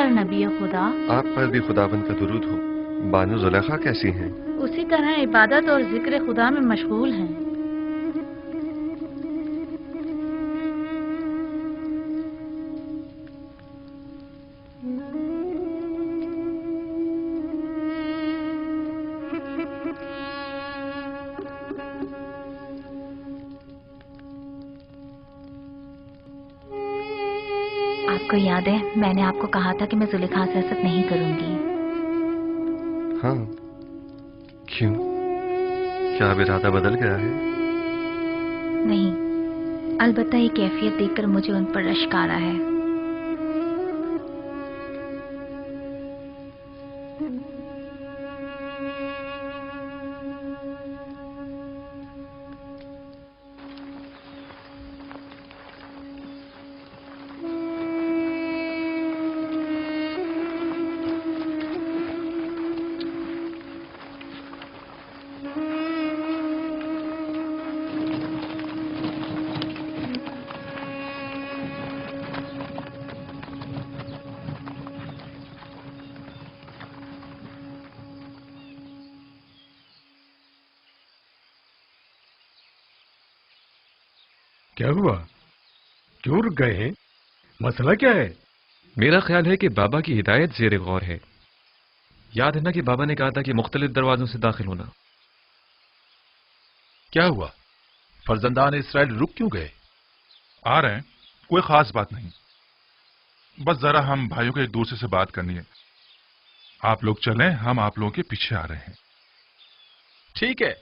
पर नबी खुदा। आप पर भी खुदाबंद का दुरूद हो। बानो जुलेखा कैसी हैं? उसी तरह इबादत और जिक्र खुदा में मशगूल हैं। आपको याद है मैंने आपको कहा था कि मैं जुलेखा से हसद नहीं करूंगी। हाँ, क्यों? क्या अब इरादा बदल गया है? नहीं, अलबत्ता ये कैफियत देखकर मुझे उन पर रश्क आ रहा है। क्या हुआ? क्यों रुक गए हैं? मसला क्या है? मेरा ख्याल है कि बाबा की हिदायत ज़ेर गौर है। याद है ना कि बाबा ने कहा था कि मुख्तलिफ दरवाजों से दाखिल होना। क्या हुआ? फर्जंदान इसराइल रुक क्यों गए? आ रहे हैं, कोई खास बात नहीं, बस जरा हम भाइयों को एक दूसरे से बात करनी है। आप लोग चलें, हम आप लोगों के पीछे आ रहे हैं। ठीक है,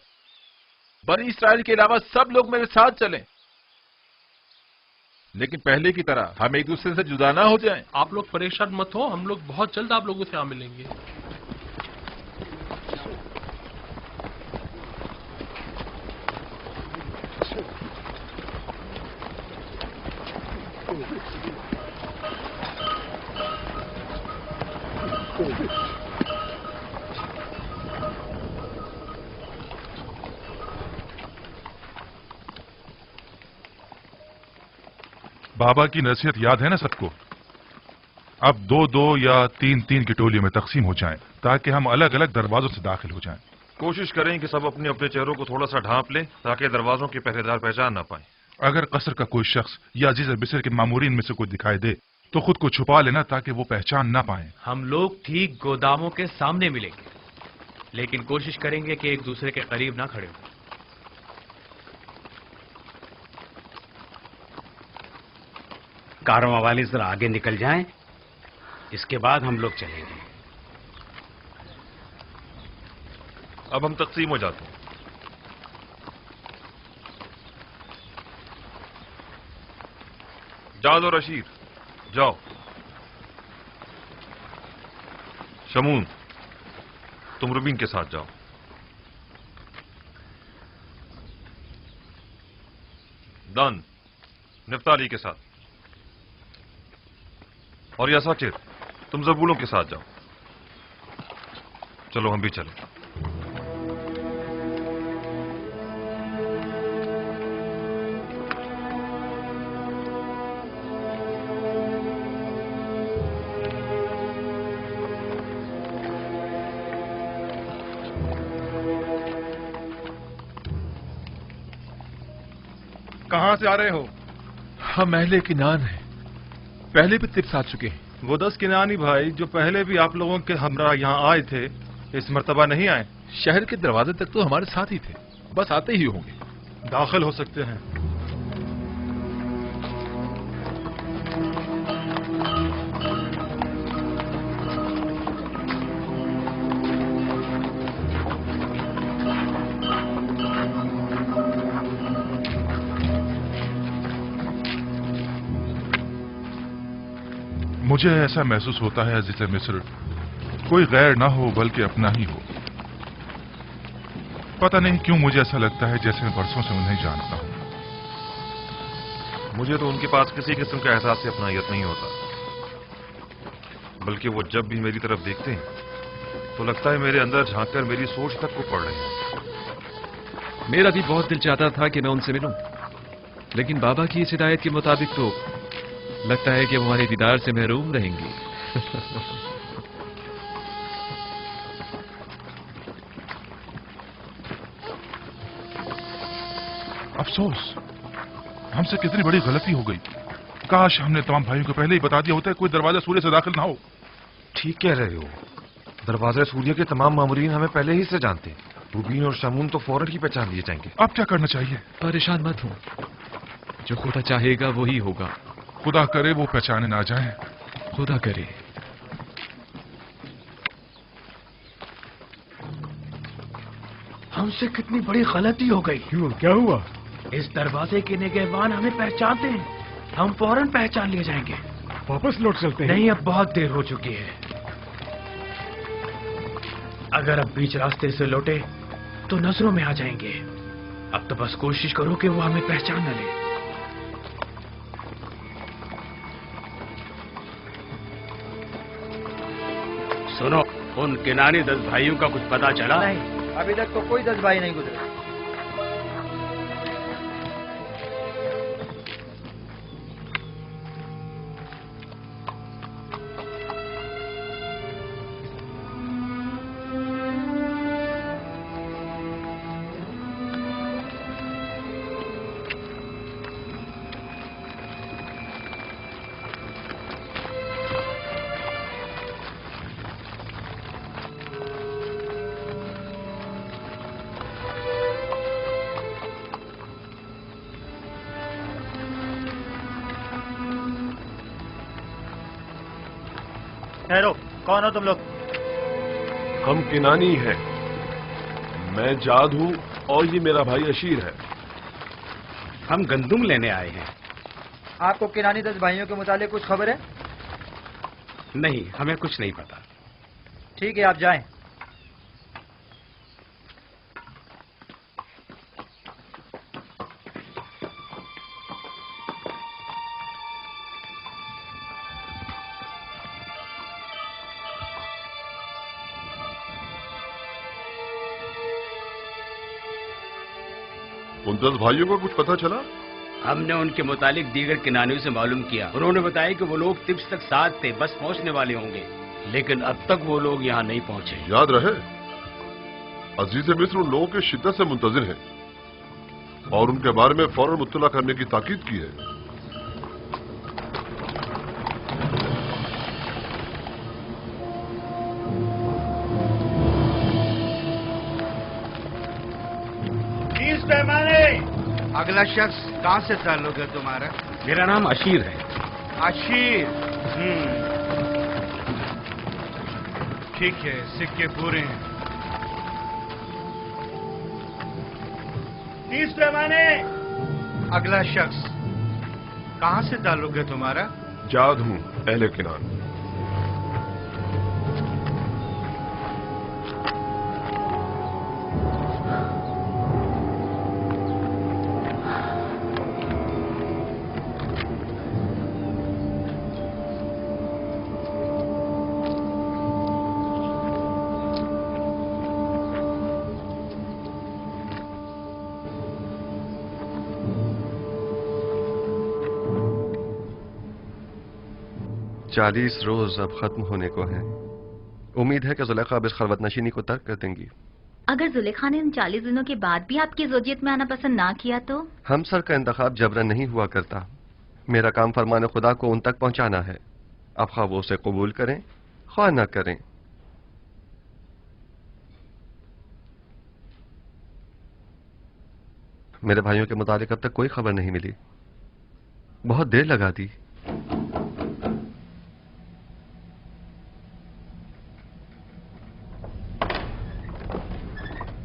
बनी इसराइल के अलावा सब लोग मेरे साथ चलें, लेकिन पहले की तरह हम एक दूसरे से जुदा ना हो जाएं। आप लोग परेशान मत हो, हम लोग बहुत जल्द आप लोगों से यहाँ मिलेंगे। बाबा की नसीहत याद है ना सबको? अब 2-2 या 3-3 की टोलियों में तकसीम हो जाएं, ताकि हम अलग अलग दरवाजों से दाखिल हो जाएं। कोशिश करें कि सब अपने अपने चेहरों को थोड़ा सा ढांप लें, ताकि दरवाजों के पहरेदार पहचान ना पाए। अगर कसर का कोई शख्स या अजीज बिसर के मामूरीन में से कोई दिखाई दे तो खुद को छुपा लेना, ताकि वो पहचान ना पाए। हम लोग ठीक गोदामों के सामने मिलेंगे, लेकिन कोशिश करेंगे कि एक दूसरे के करीब ना खड़े हो। कारवां वाले जरा आगे निकल जाएं, इसके बाद हम लोग चलेंगे। अब हम तकसीम हो जाते हैं। जाओ दो रशीद, जाओ। शमून, तुम रुबीन के साथ जाओ। दान, निफ्ताली के साथ। और यासाचिर, तुम जबूलों के साथ जाओ। चलो हम भी चलें। कहां से आ रहे हो? हम अहले किनान हैं, पहले भी तिब्स आ चुके हैं। वो 10 किनानी भाई जो पहले भी आप लोगों के हमरा यहाँ आए थे, इस मर्तबा नहीं आए। शहर के दरवाजे तक तो हमारे साथ ही थे, बस आते ही होंगे। दाखिल हो सकते हैं। मुझे ऐसा महसूस होता है अज़ीज़े मिस्र, कोई गैर ना हो बल्कि अपना ही हो। पता नहीं क्यों मुझे ऐसा लगता है जैसे मैं बरसों से उन्हें जानता हूं। मुझे तो उनके पास किसी किस्म का एहसास से अपनायत नहीं होता, बल्कि वो जब भी मेरी तरफ देखते हैं तो लगता है मेरे अंदर झांककर मेरी सोच तक को पढ़ रहे हैं। मेरा भी बहुत दिल चाहता था कि मैं उनसे मिलूं, लेकिन बाबा की इस हिदायत के मुताबिक तो लगता है कि वो हमारे दीदार से महरूम रहेंगे। अफसोस, हमसे कितनी बड़ी गलती हो गई। काश हमने तमाम भाइयों को पहले ही बता दिया होता है कोई दरवाजा सूर्य से दाखिल ना हो। ठीक कह रहे हो, दरवाजा सूर्य के तमाम मामूरीन हमें पहले ही से जानते। रूबीन और शामून तो फौरन ही पहचान लिए जाएंगे। अब क्या करना चाहिए? परेशान मत हो, जो खुदा चाहेगा वही होगा। खुदा करे वो पहचाने ना जाए। खुदा करे। हमसे कितनी बड़ी गलती हो गई। क्यों, क्या हुआ? इस दरवाजे के निगहबान हमें पहचानते हैं, हम फौरन पहचान लिए जाएंगे। वापस लौट चलते हैं। नहीं, अब बहुत देर हो चुकी है। अगर अब बीच रास्ते से लौटे तो नजरों में आ जाएंगे। अब तो बस कोशिश करो कि वो हमें पहचान न ले। सुनो, उन किनानी 10 भाइयों का कुछ पता चला? नहीं, अभी तक तो कोई 10 भाई नहीं गुजरे। ठहरो, कौन हो तुम लोग? हम किनानी हैं। मैं जाद हूं और ये मेरा भाई अशीर है। हम गंदुम लेने आए हैं। आपको किनानी 10 भाइयों के मुतालिक कुछ खबर है? नहीं, हमें कुछ नहीं पता। ठीक है, आप जाएं। उन 10 भाइयों का कुछ पता चला? हमने उनके मुतालिक दीगर किनानियों से मालूम किया। उन्होंने बताया कि वो लोग तिब्स तक साथ थे, बस पहुंचने वाले होंगे, लेकिन अब तक वो लोग यहाँ नहीं पहुंचे। याद रहे, अजीज मिस्र उन लोगों के शिद्दत से मुंतजिर हैं और उनके बारे में फौरन मुत्तला करने की ताकीद की है। अगला शख्स कहाँ से ताल्लुक है तुम्हारा? मेरा नाम अशीर है। अशीर? ठीक है, सिक्के पूरे हैं। 30 पैमाने। अगला शख्स कहाँ से ताल्लुक है तुम्हारा? जाद हूं, अहले किनान। चालीस रोज अब खत्म होने को हैं। उम्मीद है कि जुलेखा अब इस खलवत नशीनी को तर्क कर देंगी। अगर जुलेखा ने इन 40 दिनों के बाद भी आपकी ज़ौजियत में आना पसंद ना किया तो? हमसर का इंतखाब जबरन नहीं हुआ करता। मेरा काम फरमान खुदा को उन तक पहुंचाना है। अब खा वो उसे कबूल करें ख्वाह ना करें। मेरे भाइयों के मुताबिक अब तक कोई खबर नहीं मिली। बहुत देर लगा दी।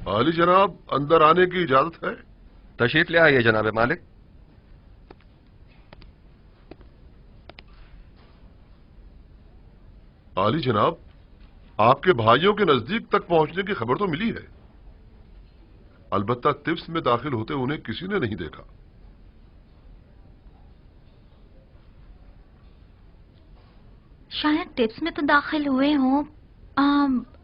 आली जनाब, अंदर आने की इजाजत है? तशरीफ ले आइए जनाब मालिक। आली जनाब, आपके भाइयों के नजदीक तक पहुंचने की खबर तो मिली है, अलबत्ता तिब्स में दाखिल होते उन्हें किसी ने नहीं देखा। शायद टिप्स में तो दाखिल हुए हों,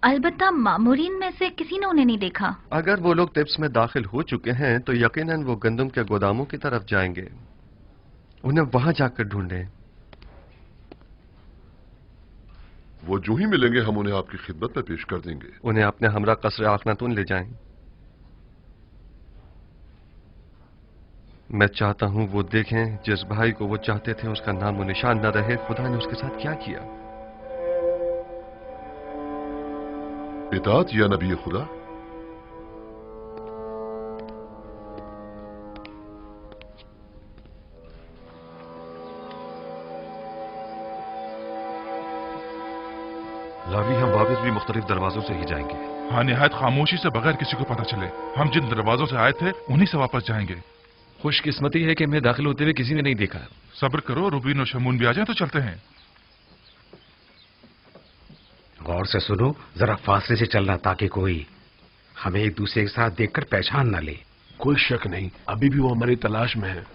अलबत्ता मामूरीन में से किसी ने उन्हें नहीं देखा। अगर वो लोग टिप्स में दाखिल हो चुके हैं तो यकीनन वो गंदम के गोदामों की तरफ जाएंगे। उन्हें वहां जाकर ढूंढें। वो जो ही मिलेंगे हम उन्हें आपकी खिदमत में पेश कर देंगे। उन्हें अपने हमरा कसर आखनातून ले जाएं। मैं चाहता हूं वो देखें जिस भाई को वो चाहते थे उसका नामो निशान न रहे। खुदा ने उसके साथ क्या किया। इताअत या नबी खुदा। लावी, हम वापस भी मुख्तलिफ दरवाजों से ही जाएंगे। हाँ, निहायत खामोशी से, बगैर किसी को पता चले। हम जिन दरवाजों से आए थे उन्हीं से वापस जाएंगे। खुशकिस्मती है कि हमें दाखिल होते हुए किसी ने नहीं देखा। सब्र करो, रुबीन और शमून भी आ जाए तो चलते हैं। गौर से सुनो, जरा फासले से चलना ताकि कोई हमें एक दूसरे के साथ देखकर पहचान न ले। कोई शक नहीं, अभी भी वो हमारी तलाश में है।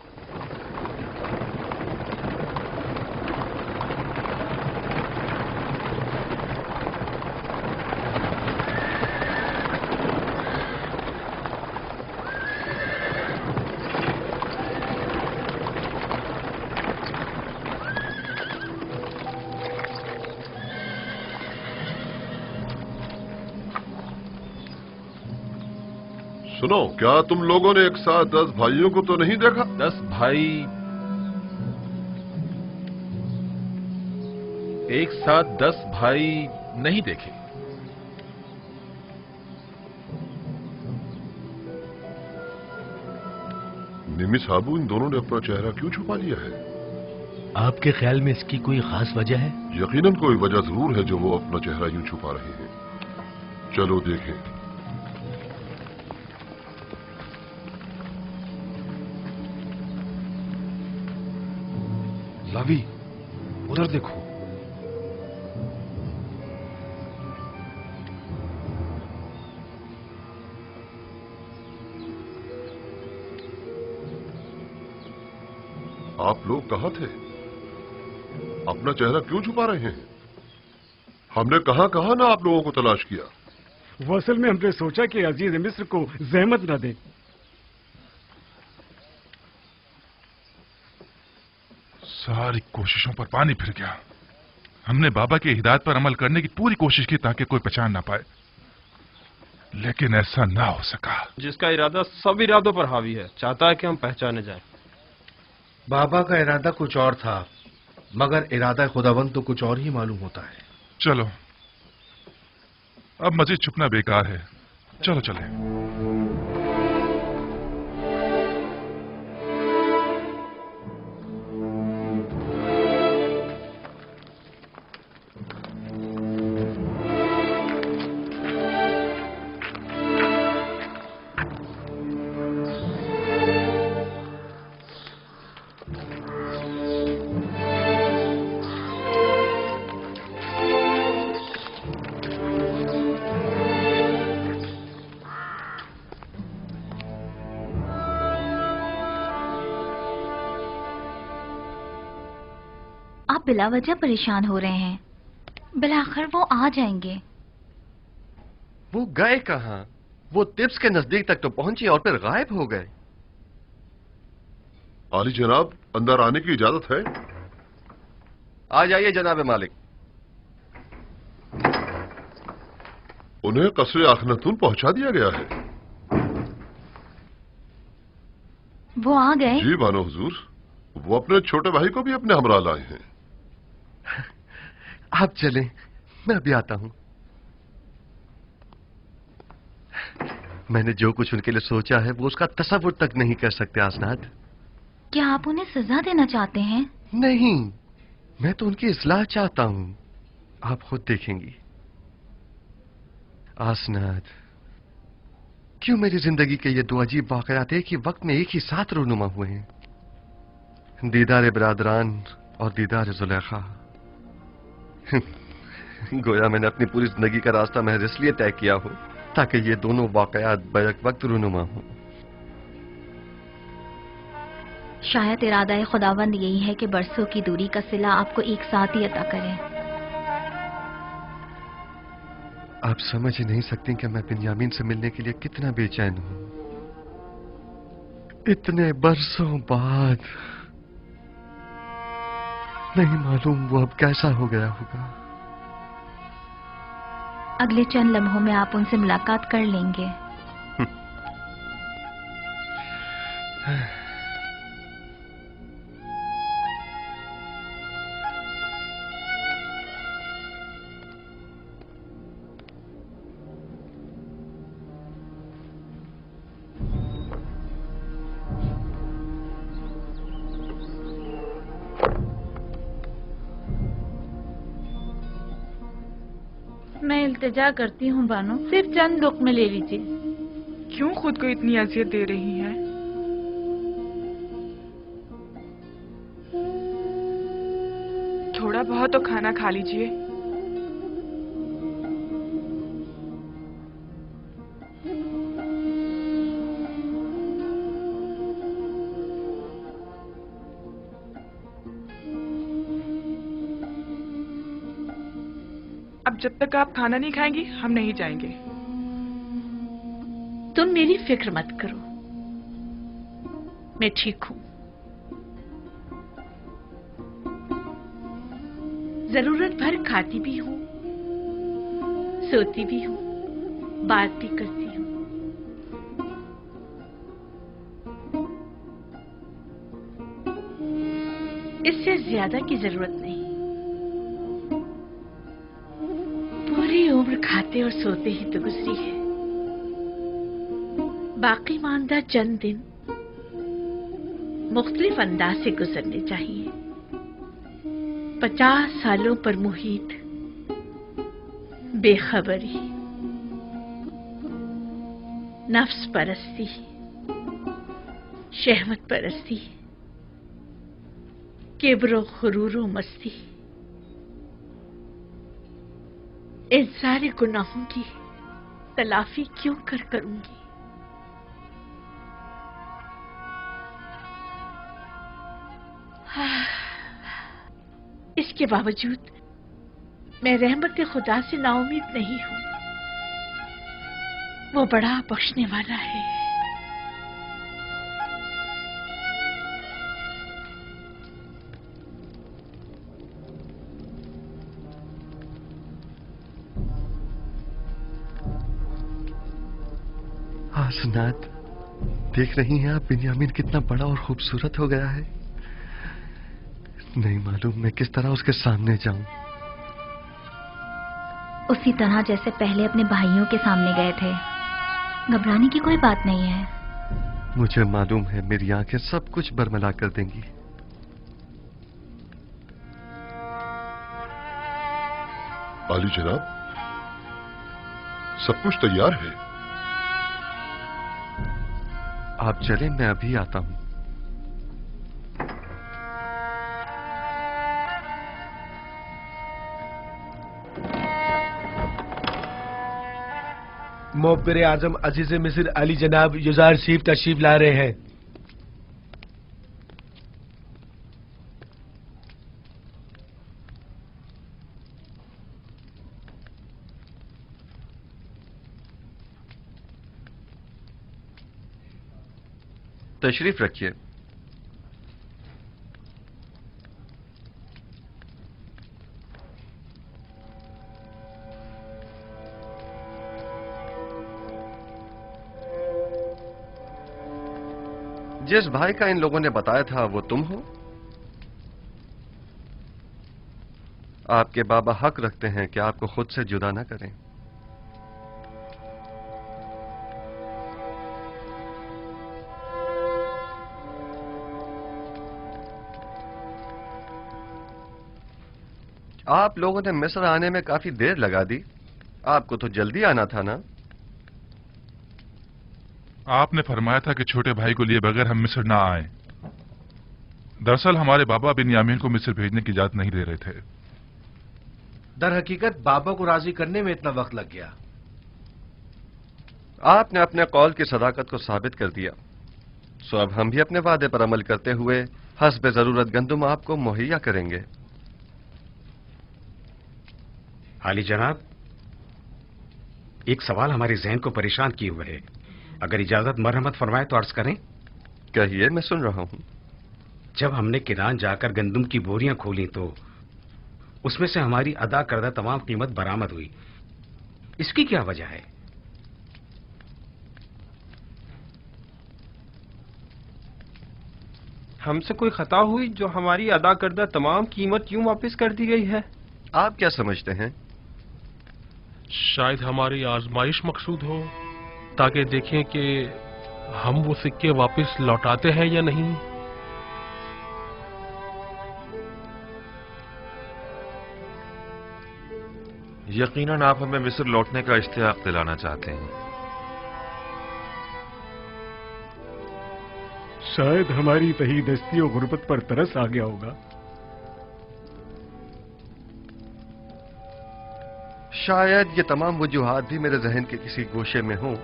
सुनो, क्या तुम लोगों ने एक साथ 10 भाइयों को तो नहीं देखा? 10 भाई एक साथ 10 भाई नहीं देखे। निमी साबू, इन दोनों ने अपना चेहरा क्यों छुपा लिया है? आपके ख्याल में इसकी कोई खास वजह है? यकीनन कोई वजह जरूर है जो वो अपना चेहरा यूं छुपा रहे हैं। चलो देखें। लावी, उधर देखो। आप लोग कहाँ थे? अपना चेहरा क्यों छुपा रहे हैं? हमने कहाँ कहाँ ना आप लोगों को तलाश किया। वो असल में हमने सोचा कि अजीज मिस्र को जहमत न दे। सारी कोशिशों पर पानी फिर गया। हमने बाबा की हिदायत पर अमल करने की पूरी कोशिश की ताकि कोई पहचान ना पाए, लेकिन ऐसा ना हो सका। जिसका इरादा सब इरादों पर हावी है, चाहता है कि हम पहचाने जाएं। बाबा का इरादा कुछ और था, मगर इरादा खुदावंद तो कुछ और ही मालूम होता है। चलो, अब मजीद छुपना बेकार है। चलो चले। आप बिला वजह परेशान हो रहे हैं। बिलाखिर वो आ जाएंगे। वो गए कहाँ? वो तिब्स के नजदीक तक तो पहुंचे और फिर गायब हो गए। आली जनाब, अंदर आने की इजाजत है? आ जाइए जनाब मालिक। उन्हें कसरे आखनतून पहुंचा दिया गया है। वो आ गए? जी बानो हुजूर, वो अपने छोटे भाई को भी अपने हमरा लाए हैं। आप चलें, मैं अभी आता हूं। मैंने जो कुछ उनके लिए सोचा है वो उसका तसव्वुर तक नहीं कर सकते आसनाद। क्या आप उन्हें सजा देना चाहते हैं? नहीं, मैं तो उनकी इस्लाह चाहता हूं। आप खुद देखेंगी। आसनाद, क्यों मेरी जिंदगी के ये दो अजीब वाकयात एक ही वक्त में एक ही साथ रूनुमा हुए हैं? दीदार बरादरान और दीदार जुलेखा। गोया मैंने अपनी पूरी जिंदगी का रास्ता महज इसलिए तय किया हो ताकि ये दोनों वाकयात बैक वक्त रूनुमा हो। शायद इरादा खुदावंद यही है कि बरसों की दूरी का सिला आपको एक साथ ही अता करें। आप समझ ही नहीं सकती कि मैं बिन्यामीन से मिलने के लिए कितना बेचैन हूं। इतने बरसों बाद। नहीं मालूम वो अब कैसा हो गया होगा। अगले चंद लम्हों में आप उनसे मुलाकात कर लेंगे। मैं इल्तिजा करती हूँ बानो, सिर्फ चंद लुक़्मे ले लीजिए। क्यों खुद को इतनी अजियत दे रही हैं? थोड़ा बहुत तो खाना खा लीजिए। अब जब तक आप खाना नहीं खाएंगी हम नहीं जाएंगे। तुम मेरी फिक्र मत करो, मैं ठीक हूं। जरूरत भर खाती भी हूं, सोती भी हूं, बात भी करती हूं। इससे ज्यादा की जरूरत नहीं। पूरी उम्र खाते और सोते ही तो गुजरी है। बाकी मानदा चंद दिन मुख्तलिफ अंदाज से गुजरने चाहिए। 50 सालों पर मुहित बेखबरी, नफ्स परस्ती, शहवत परस्ती, किब्र खुरूर मस्ती, इन सारे गुनाहों की तलाफी क्यों करूंगी? इसके बावजूद मैं रहमत खुदा से नाउमीद नहीं हूं। वो बड़ा बख्शने वाला है। हसनात, देख रही हैं आप बिन्यामीन कितना बड़ा और खूबसूरत हो गया है। नहीं मालूम मैं किस तरह उसके सामने जाऊं। उसी तरह जैसे पहले अपने भाइयों के सामने गए थे। घबराने की कोई बात नहीं है। मुझे मालूम है मेरी आंखें सब कुछ बरमला कर देंगी। आली जनाब, सब कुछ तैयार है। आप चलें, मैं अभी आता हूं। मोहब्बर आजम अजीज मिस्र अली जनाब युजार शरीफ तशरीफ ला रहे हैं। तशरीफ रखिए। जिस भाई का इन लोगों ने बताया था वो तुम हो? आपके बाबा हक रखते हैं कि आपको खुद से जुदा ना करें। आप लोगों ने मिस्र आने में काफी देर लगा दी। आपको तो जल्दी आना था ना? आपने फरमाया था कि छोटे भाई को लिए बगैर हम मिस्र ना आए। दरअसल हमारे बाबा बिन्यामीन को मिस्र भेजने की इजाजत नहीं दे रहे थे। दर हकीकत बाबा को राजी करने में इतना वक्त लग गया। आपने अपने कौल की सदाकत को साबित कर दिया। सो अब हम भी अपने वादे पर अमल करते हुए हस्ब जरूरत गंदुम आपको मुहैया करेंगे। आली जनाब, एक सवाल हमारे जहन को परेशान किए हुए है। अगर इजाजत मरहमत फरमाए तो अर्ज करें। कहिए, मैं सुन रहा हूं। जब हमने किरान जाकर गंदुम की बोरियां खोली तो उसमें से हमारी अदा करदा तमाम कीमत बरामद हुई। इसकी क्या वजह है? हमसे कोई खता हुई जो हमारी अदा करदा तमाम कीमत यूं वापस कर दी गई है? आप क्या समझते हैं? शायद हमारी आजमाइश मकसूद हो, ताकि देखें कि हम वो सिक्के वापस लौटाते हैं या नहीं। यकीनन आप हमें मिस्र लौटने का इश्तियाक दिलाना चाहते हैं। शायद हमारी तहीदस्ती और गुर्बत पर तरस आ गया होगा। शायद ये तमाम वजूहात भी मेरे जहन के किसी गोशे में हों,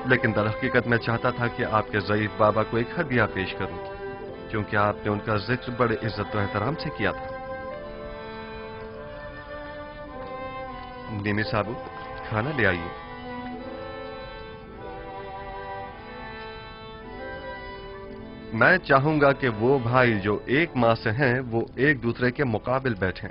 लेकिन दरहकीकत मैं चाहता था कि आपके ज़ईफ बाबा को एक हदिया पेश करूं, क्योंकि आपने उनका जिक्र बड़े इज्जत और एहतराम से किया था। निमी साबू, खाना ले आइए। मैं चाहूंगा कि वो भाई जो एक माह से हैं वो एक दूसरे के मुकाबिल बैठें।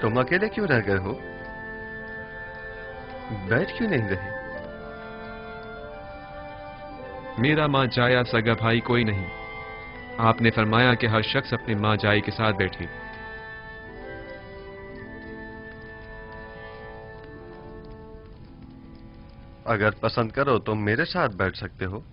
तुम अकेले क्यों रह गए हो? बैठ क्यों नहीं रहे? मेरा मां जाया सगा भाई कोई नहीं। आपने फरमाया कि हर शख्स अपने मां जाई के साथ बैठे। अगर पसंद करो तो मेरे साथ बैठ सकते हो।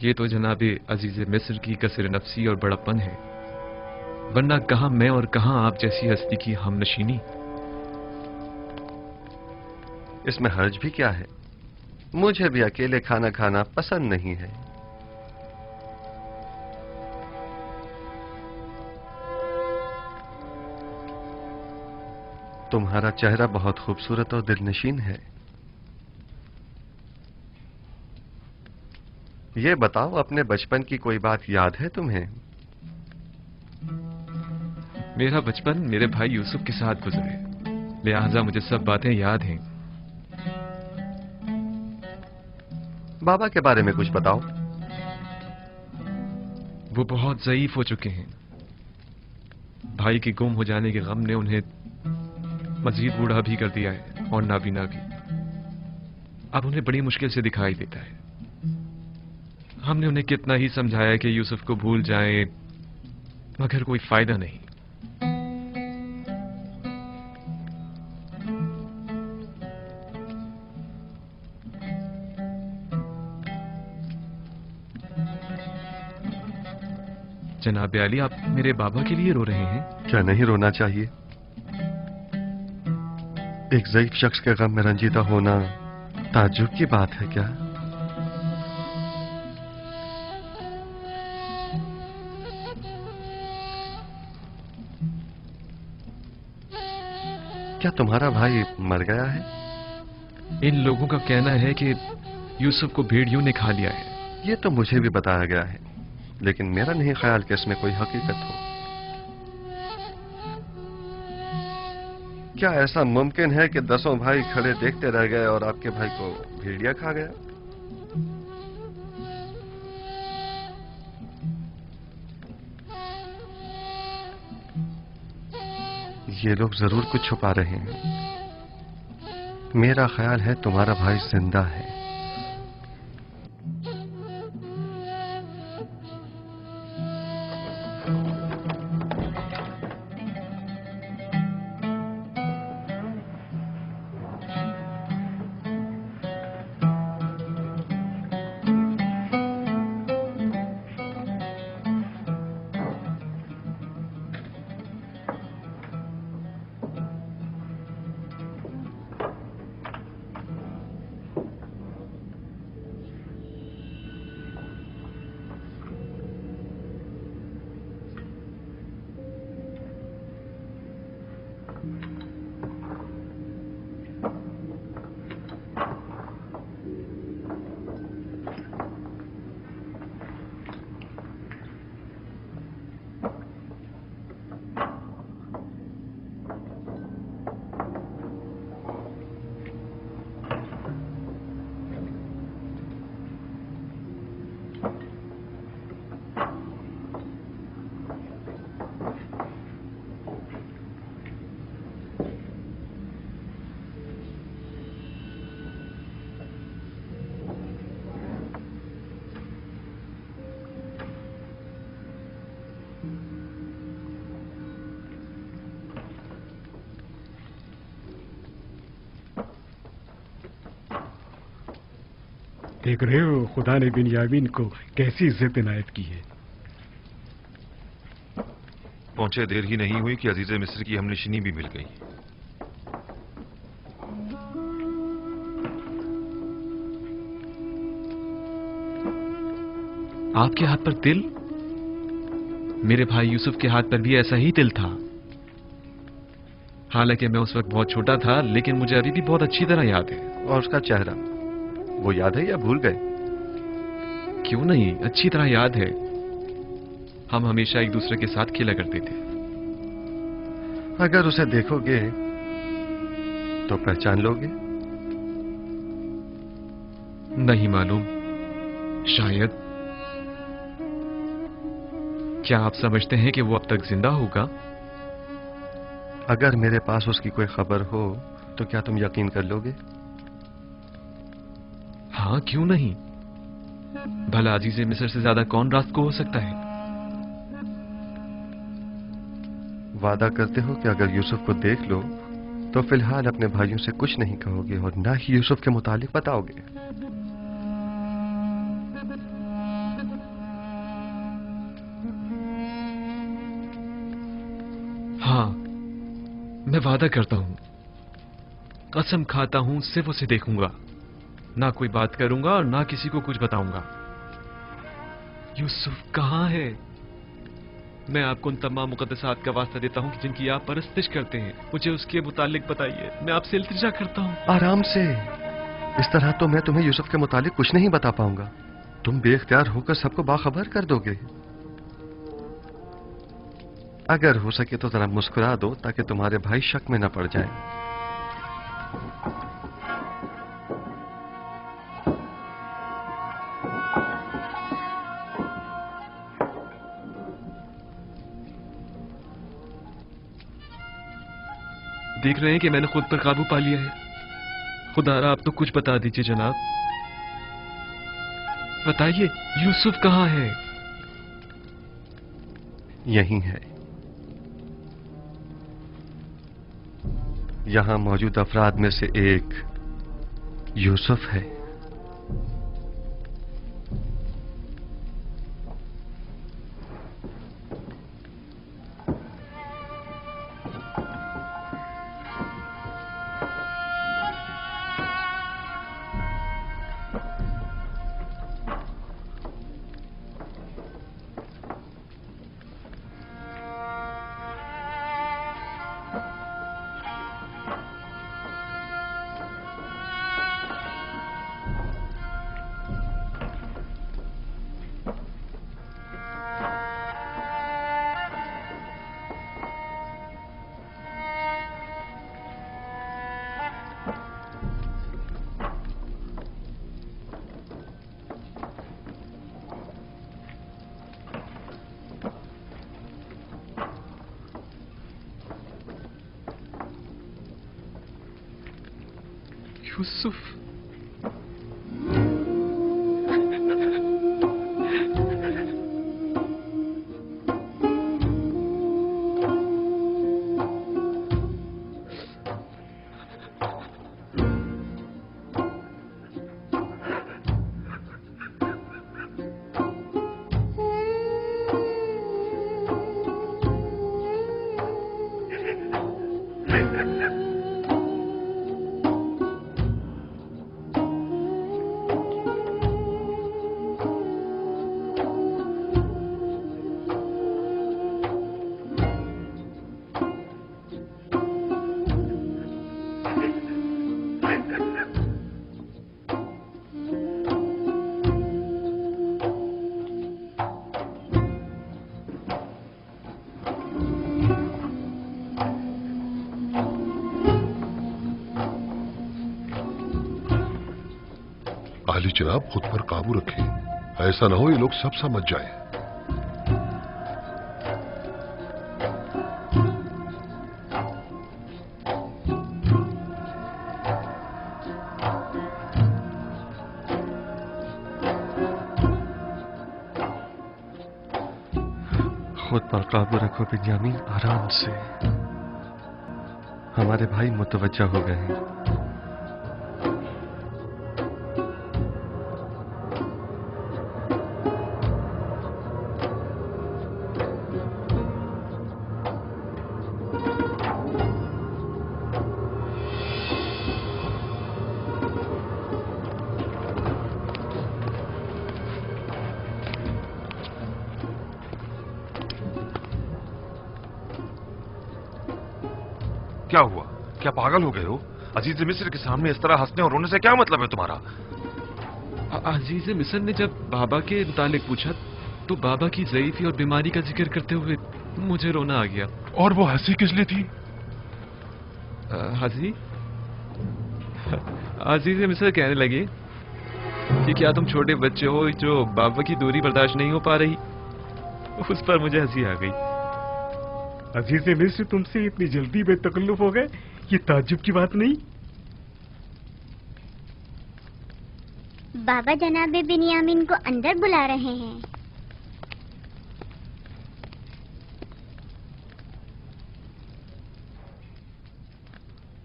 ये तो जनाबे अजीज मिस्र की कसर नफसी और बड़प्पन है, वरना कहां मैं और कहां आप जैसी हस्ती की हमनशीनी। इसमें हर्ज भी क्या है? मुझे भी अकेले खाना खाना पसंद नहीं है। तुम्हारा चेहरा बहुत खूबसूरत और दिलनशीन है। ये बताओ, अपने बचपन की कोई बात याद है तुम्हें? मेरा बचपन मेरे भाई यूसुफ के साथ गुजरे, लिहाजा मुझे सब बातें याद हैं। बाबा के बारे में कुछ बताओ। वो बहुत ज़ईफ हो चुके हैं। भाई के गुम हो जाने के गम ने उन्हें मजीद बूढ़ा भी कर दिया है और नाबीना भी। अब उन्हें बड़ी मुश्किल से दिखाई देता है। हमने उन्हें कितना ही समझाया कि यूसुफ को भूल जाएं, मगर कोई फायदा नहीं। जनाब अली, आप मेरे बाबा के लिए रो रहे हैं? क्या नहीं रोना चाहिए? एक ज़ईफ शख्स के गम में रंजीदा होना ताज्जुब की बात है क्या? क्या तुम्हारा भाई मर गया है? इन लोगों का कहना है कि यूसुफ को भेड़ियों ने खा लिया है। ये तो मुझे भी बताया गया है, लेकिन मेरा नहीं ख्याल कि इसमें कोई हकीकत हो। क्या ऐसा मुमकिन है कि 10 भाई खड़े देखते रह गए और आपके भाई को भेड़िया खा गया? ये लोग जरूर कुछ छुपा रहे हैं। मेरा ख्याल है तुम्हारा भाई जिंदा है। देख रहे हो खुदा ने बिन्यामीन को कैसी इज्जत इनायत की है। पहुंचे देर ही नहीं हुई कि अजीज मिस्र की हमनशिनी भी मिल गई। आपके हाथ पर तिल? मेरे भाई यूसुफ के हाथ पर भी ऐसा ही तिल था। हालांकि मैं उस वक्त बहुत छोटा था, लेकिन मुझे अभी भी बहुत अच्छी तरह याद है। और उसका चेहरा, वो याद है या भूल गए? क्यों नहीं, अच्छी तरह याद है। हम हमेशा एक दूसरे के साथ खेला करते थे। अगर उसे देखोगे तो पहचान लोगे? नहीं मालूम, शायद। क्या आप समझते हैं कि वो अब तक जिंदा होगा? अगर मेरे पास उसकी कोई खबर हो तो क्या तुम यकीन कर लोगे? हाँ, क्यों नहीं। भला अजीज मिस्र से ज्यादा कौन रास्त को हो सकता है? वादा करते हो कि अगर यूसुफ को देख लो तो फिलहाल अपने भाइयों से कुछ नहीं कहोगे और ना ही यूसुफ के मुतालिक बताओगे? हाँ, मैं वादा करता हूं, कसम खाता हूं, सिर्फ उसे देखूंगा, ना कोई बात करूंगा और ना किसी को कुछ बताऊंगा। यूसुफ कहां है? मैं आपको उन तमाम मुकद्दसात का वास्ता देता हूं कि जिनकी आप परस्तिश करते हैं, मुझे उसके मुतालिक बताइए। मैं आपसे इल्तिजा करता हूं। आराम से। इस तरह तो मैं तुम्हें यूसुफ के मुतालिक कुछ नहीं बता पाऊंगा। तुम बेख्तियार होकर सबको बाखबर कर दोगे। अगर हो सके तो जरा मुस्कुरा दो ताकि तुम्हारे भाई शक में न पड़ जाए। देख रहे हैं कि मैंने खुद पर काबू पा लिया है। खुदारा आप तो कुछ बता दीजिए जनाब। बताइए, यूसुफ कहां है? यहीं है। यहां मौजूद अफराद में से एक यूसुफ है। यूसुफ, जनाब खुद पर काबू रखें, ऐसा ना हो ये लोग सब समझ जाएं। खुद पर काबू रखो बिन्यामीन, आराम से। हमारे भाई मुतवज्जा हो गए हैं। क्या हुआ? क्या पागल हो गए हो? अजीज मिस्र के सामने इस तरह हंसने और रोने से क्या मतलब है तुम्हारा? अजीज मिस्र ने जब बाबा के मुतालिक पूछा तो बाबा की ज़ईफ़ी और बीमारी का जिक्र करते हुए मुझे रोना आ गया। और वो हंसी किस लिए थी? हंसी? अजीज मिस्र कहने लगे कि क्या तुम छोटे बच्चे हो जो बाबा की दूरी बर्दाश्त नहीं हो पा रही? उस पर मुझे हंसी आ गई। अजीज मिस्र तुमसे इतनी जल्दी बेतकल्लुफ हो गए, ये ताज्जुब की बात नहीं। बाबा जनाब बिन्यामीन को अंदर बुला रहे हैं।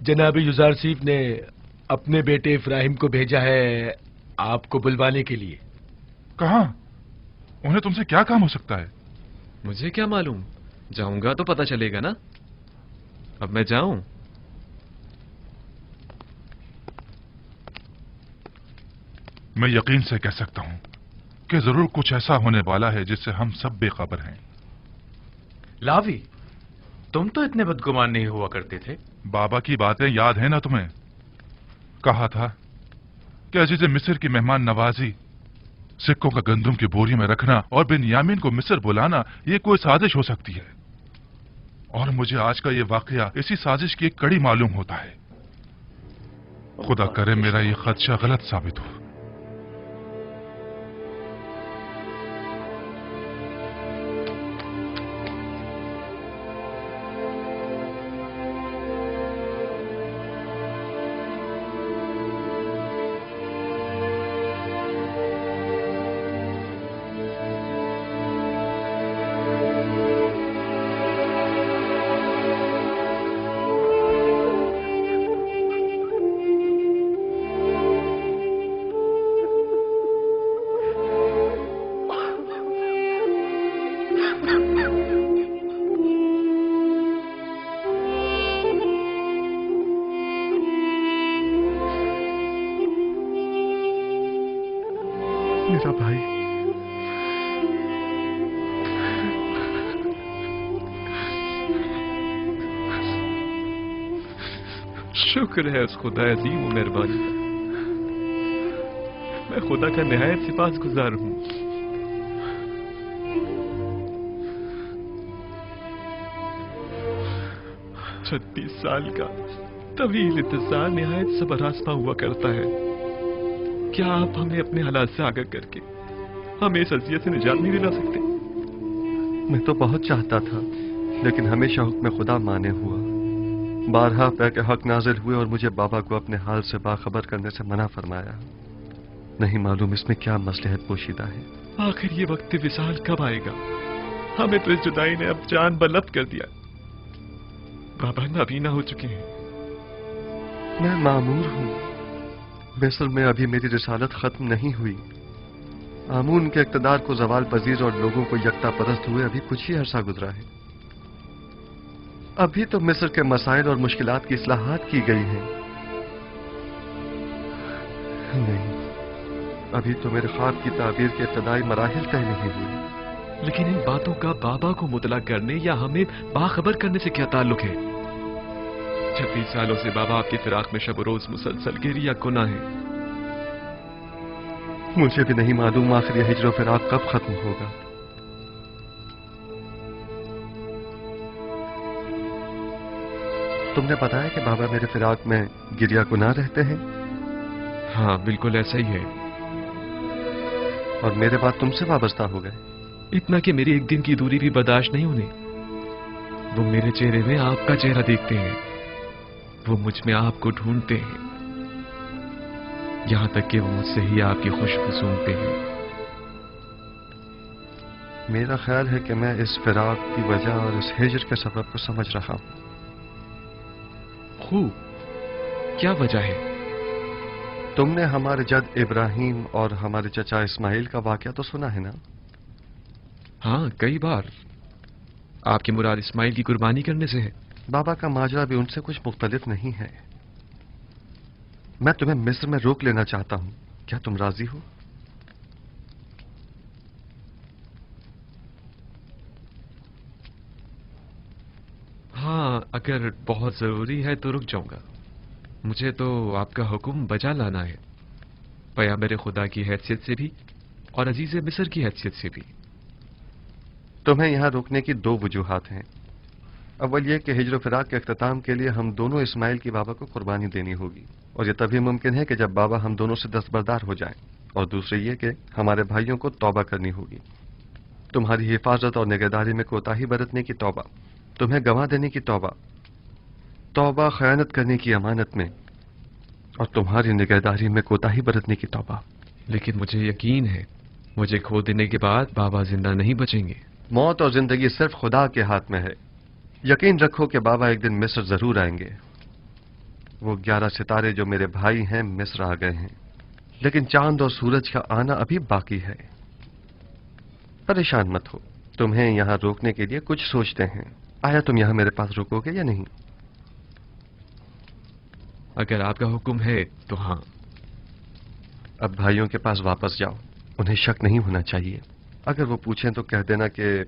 जनाब युजारसीफ ने अपने बेटे इब्राहिम को भेजा है आपको बुलवाने के लिए। कहाँ? उन्हें तुमसे क्या काम हो सकता है? मुझे क्या मालूम, जाऊंगा तो पता चलेगा ना। अब मैं जाऊं? मैं यकीन से कह सकता हूं कि जरूर कुछ ऐसा होने वाला है जिससे हम सब बेखबर हैं। लावी, तुम तो इतने बदगुमान नहीं हुआ करते थे। बाबा की बातें याद है ना तुम्हें? कहा था कि अजीज मिस्र की मेहमान नवाजी, सिक्कों का गंदुम की बोरी में रखना और बिन्यामीन को मिस्र बुलाना ये कोई साजिश हो सकती है। और मुझे आज का ये वाकया इसी साजिश की एक कड़ी मालूम होता है। खुदा करे मेरा ये खदशा गलत साबित हो। मेरा भाई, शुक्र है उस खुदा अजीम और मेहरबानी का। मैं खुदा का निहायत सिपासगुजार हूं। छत्तीस साल का तवील इंतजार निहायत सबरास्ता हुआ करता है। क्या आप हमें अपने हालात से आगाह करके हमें इस अज़ियत से निजात नहीं दिला सकते? मैं तो बहुत चाहता था, लेकिन हमेशा हुक्म खुदा माने हुआ। बारहा पैके हक नाजिल हुए और मुझे बाबा को अपने हाल से बाखबर करने से मना फरमाया। नहीं मालूम इसमें क्या मसलहत पोशीदा है। आखिर ये वक्त विसाल कब आएगा? हमें तो इस जुदाई ने अब जान बलब कर दिया। बाबा नाबीना हो चुके हैं। मैं मामूर हूँ। मिस्र में अभी मेरी रिसालत खत्म नहीं हुई। आमून के इक़्तिदार को जवाल पजीर और लोगों को यकता परस्त हुए अभी कुछ ही अरसा गुजरा है। अभी तो मिस्र के मसाइल और मुश्किलात की इस्लाहात की गई हैं। नहीं, अभी तो मेरे ख्वाब की ताबीर के इब्तदाई मराहिल तय नहीं हुए। लेकिन इन बातों का बाबा को मुतला करने या हमें बाखबर करने से क्या ताल्लुक है? 36 सालों से बाबा आपकी फिराक में शब रोज मुसलसल गिरी या गुनाह है। मुझे भी नहीं मालूम आखिर यह हिज्र फिराक कब खत्म होगा। तुमने बताया कि बाबा मेरे फिराक में गिरिया गुनाह रहते हैं? हाँ, बिल्कुल ऐसा ही है। और मेरे बाद तुमसे वाबस्ता हो गए। इतना कि मेरी एक दिन की दूरी भी बर्दाश्त नहीं उन्हें। वो मेरे चेहरे में आपका चेहरा देखते हैं, वो मुझ में आपको ढूंढते हैं, यहां तक कि वो मुझसे ही आपकी खुशबू सूंघते हैं। मेरा ख्याल है कि मैं इस फिराक की वजह और इस हिजर के सबब को समझ रहा हूं। खूब, क्या वजह है? तुमने हमारे जद इब्राहिम और हमारे चचा इस्माइल का वाकया तो सुना है ना? हाँ, कई बार। आपकी मुराद इस्माइल की कुर्बानी करने से है? बाबा का माजरा भी उनसे कुछ मुख्तलिफ नहीं है। मैं तुम्हें मिस्र में रोक लेना चाहता हूं, क्या तुम राजी हो? हाँ, अगर बहुत जरूरी है तो रुक जाऊंगा। मुझे तो आपका हुक्म बजा लाना है, पैगंबर खुदा की हैसियत से भी और अजीज मिस्र की हैसियत से भी। तुम्हें यहां रोकने की दो वजूहात हैं। अव्वल यह कि हिजर फिराक के अख्ताम के लिए हम दोनों इस्माइल की बाबा को कुर्बानी देनी होगी, और यह तभी मुमकिन है कि जब बाबा हम दोनों से दस्तबरदार हो जाएं। और दूसरे ये कि हमारे भाइयों को तौबा करनी होगी। तुम्हारी हिफाजत और निगहदारी में कोताही बरतने की तौबा, तुम्हें गंवा देने की तौबा, तौबा खयानत करने की अमानत में, और तुम्हारी निगहदारी में कोताही बरतने की तौबा। लेकिन मुझे यकीन है मुझे खो देने के बाद बाबा जिंदा नहीं बचेंगे। मौत और जिंदगी सिर्फ खुदा के हाथ में है। यकीन रखो कि बाबा एक दिन मिस्र जरूर आएंगे। वो 11 सितारे जो मेरे भाई हैं मिस्र आ गए हैं, लेकिन चांद और सूरज का आना अभी बाकी है। परेशान मत हो, तुम्हें यहां रोकने के लिए कुछ सोचते हैं। आया तुम यहां मेरे पास रुकोगे या नहीं? अगर आपका हुक्म है तो हाँ। अब भाइयों के पास वापस जाओ, उन्हें शक नहीं होना चाहिए। अगर वो पूछें तो कह देना कि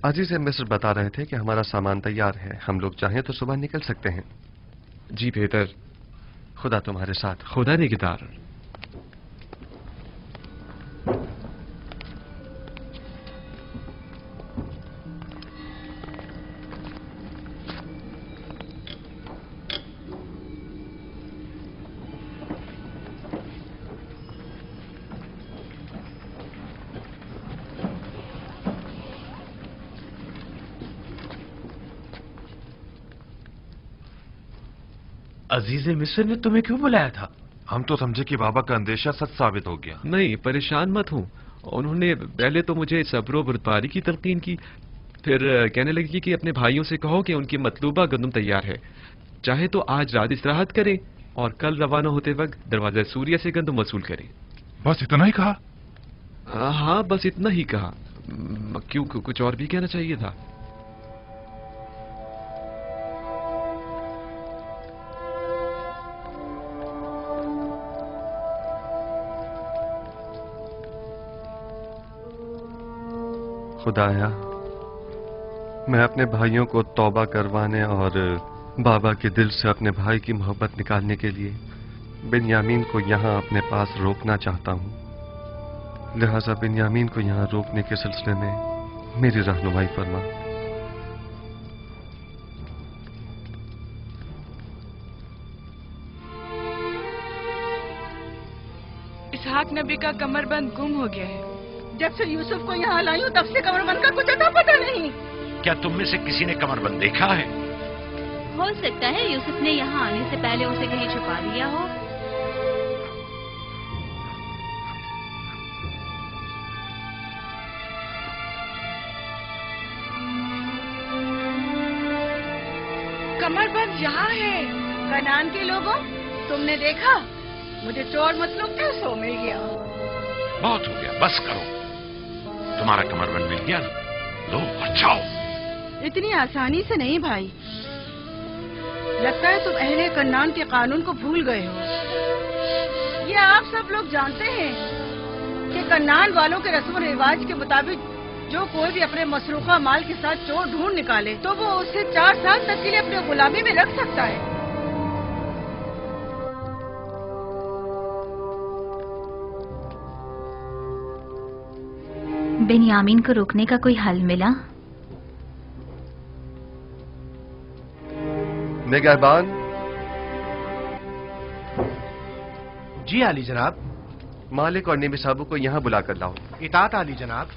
अजीज मिस्र बता रहे थे कि हमारा सामान तैयार है, हम लोग चाहें तो सुबह निकल सकते हैं। जी बेहतर। खुदा तुम्हारे साथ। खुदा निगहदार। अजीज मिस्र ने तुम्हें क्यों बुलाया था? हम तो समझे कि बाबा का अंदेशा सच साबित हो गया। नहीं, परेशान मत हूं। उन्होंने पहले तो मुझे सब्र बर्दारी की तलकीन की, फिर कहने लगी कि अपने भाइयों से कहो कि उनकी मतलूबा गंदम तैयार है, चाहे तो आज रात इस्तिराहत करें और कल रवाना होते वक्त दरवाजा सूर्य से गंदम वसूल करें। बस इतना ही कहा? हाँ, बस इतना ही कहा। क्यों, कुछ और भी कहना चाहिए था? खुदाया, मैं अपने भाइयों को तौबा करवाने और बाबा के दिल से अपने भाई की मोहब्बत निकालने के लिए बिन्यामीन को यहां अपने पास रोकना चाहता हूं। लिहाजा बिन्यामीन को यहां रोकने के सिलसिले में मेरी रहनुमाई फरमा। इसहाक नबी का कमरबंद गुम हो गया है। जब से यूसुफ को यहाँ लाई हूँ तब से कमरबंद का कुछ अता पता नहीं। क्या तुम में से किसी ने कमरबंद देखा है? हो सकता है यूसुफ ने यहाँ आने से पहले उसे कहीं छुपा दिया हो। कमरबंद यहाँ है। कनान के लोगों, तुमने देखा? मुझे चोर मतलब था, सो मिल गया। बहुत हो गया, बस करो। तुम्हारा कमरबंद मिल गया, लो बचाओ। इतनी आसानी से नहीं भाई, लगता है तुम अहले कन्नान के कानून को भूल गए हो। ये आप सब लोग जानते हैं कि कन्नान वालों के रस्म रिवाज के मुताबिक जो कोई भी अपने मसरूखा माल के साथ चोर ढूंढ निकाले तो वो उसे 4 साल तक के लिए अपने गुलामी में रख सकता है। बिन्यामीन को रोकने का कोई हल मिला? निगहबान। जी आली जनाब। मालिक और नेमी साहब को यहाँ बुलाकर लाओ। इताअत आली जनाब।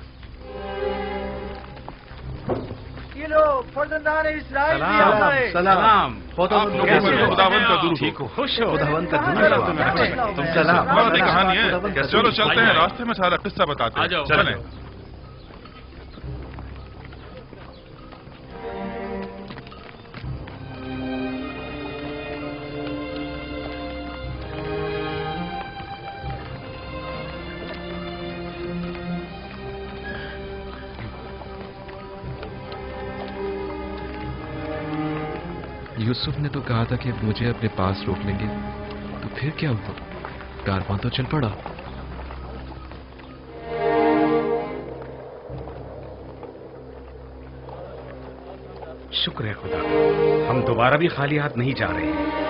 ये लो फर्जंदान इस्राइल भी सलाम, आता है। सलाम। खुदावंद का दुरूद ठीक हो। हो। खुश हो। खुदावंद का दुरूद हो। तुम सलाम। बहुत ही कहानी है। चलो चलते हैं, रास्ते में सारा किस्सा बताते हैं। चलें। यूसुफ ने तो कहा था कि मुझे अपने पास रोक लेंगे, तो फिर क्या हुआ? कारवां तो चल पड़ा। शुक्र है खुदा, हम दोबारा भी खाली हाथ नहीं जा रहे हैं।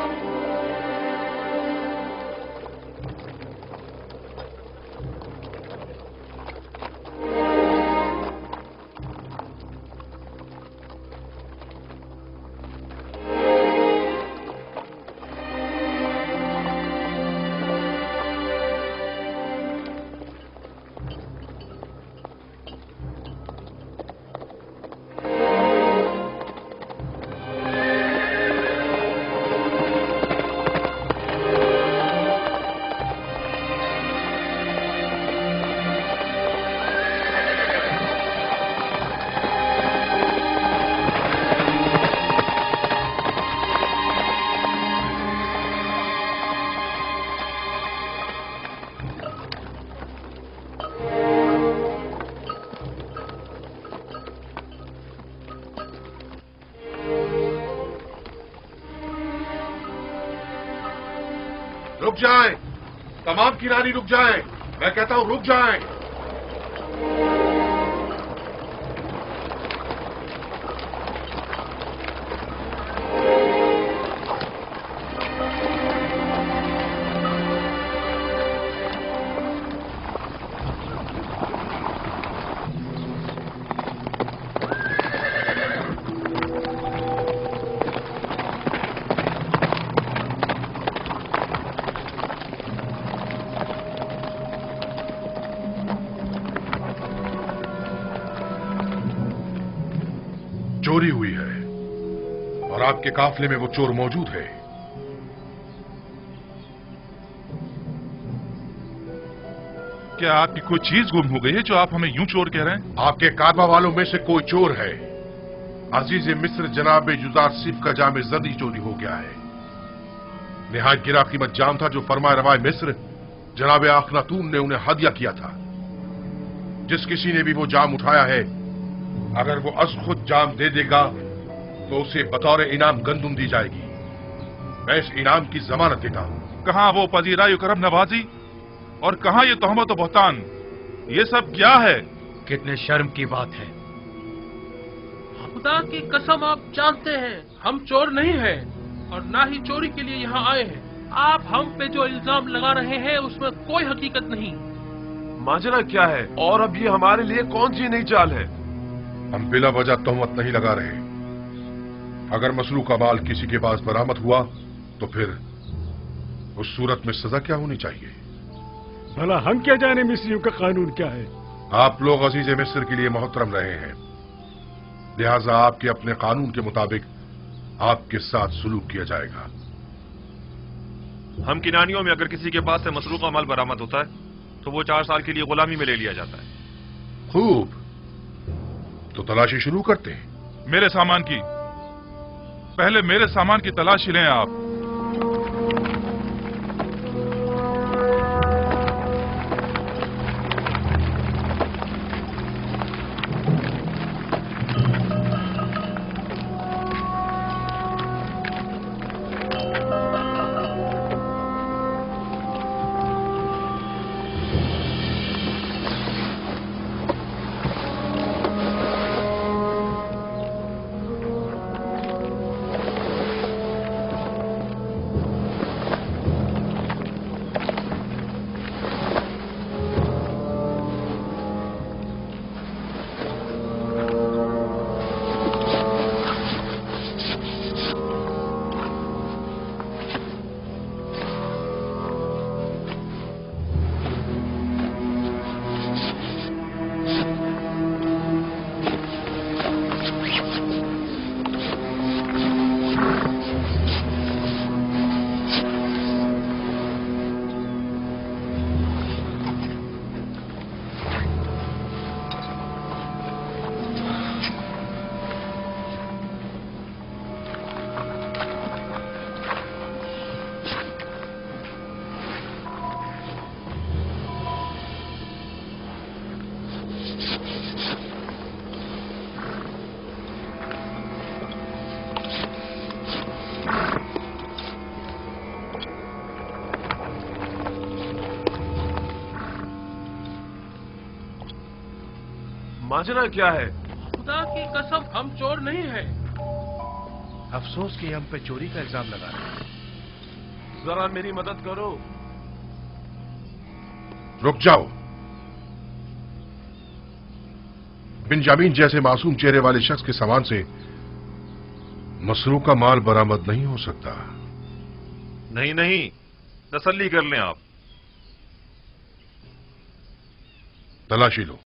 रुक जाएं, तमाम किनारी रुक जाएं। मैं कहता हूं रुक जाएं। चोरी हुई है और आपके काफले में वो चोर मौजूद है। क्या आपकी कोई चीज गुम हो गई है जो आप हमें यूं चोर कह रहे हैं? आपके कारवा वालों में से कोई चोर है। अजीज मिस्र जनाब युजारसीफ का जामे जदी चोरी हो गया है। निहायत गिरा कीमत जाम था जो फरमाए रवाए मिस्र जनाब आखनातून ने उन्हें हदिया किया था। जिस किसी ने भी वो जाम उठाया है, अगर वो अज खुद जाम दे देगा तो उसे बतौर इनाम गंदुम दी जाएगी। मैं इस इनाम की जमानत देता हूं। कहां वो पजीराई करम नवाजी और कहां ये तोहमत और बहतान? ये सब क्या है? कितने शर्म की बात है। खुदा की कसम, आप जानते हैं हम चोर नहीं हैं और ना ही चोरी के लिए यहाँ आए हैं। आप हम पे जो इल्जाम लगा रहे हैं उसमें कोई हकीकत नहीं। माजरा क्या है और अब ये हमारे लिए कौन सी नई चाल है? हम बिला वजह तोहमत नहीं लगा रहे। अगर मसरूक का माल किसी के पास बरामद हुआ तो फिर उस सूरत में सजा क्या होनी चाहिए? भला हम क्या जाने मिस्रियों का कानून क्या है? आप लोग अजीज मिस्र के लिए मोहतरम रहे हैं, लिहाजा आपके अपने कानून के मुताबिक आपके साथ सलूक किया जाएगा। हम किनानियों में अगर किसी के पास से मसरूका माल बरामद होता है तो वो 4 साल के लिए गुलामी में ले लिया जाता है। खूब, तो तलाशी शुरू करते हैं। मेरे सामान की, पहले मेरे सामान की तलाशी लें आप। माजरा क्या है? खुदा की कसम हम चोर नहीं हैं। अफसोस कि हम पे चोरी का इल्जाम लगा रहे हैं। जरा मेरी मदद करो। रुक जाओ। बिंजामिन जैसे मासूम चेहरे वाले शख्स के सामान से मसरूक का माल बरामद नहीं हो सकता। नहीं नहीं, तसल्ली कर लें आप। तलाशी लो।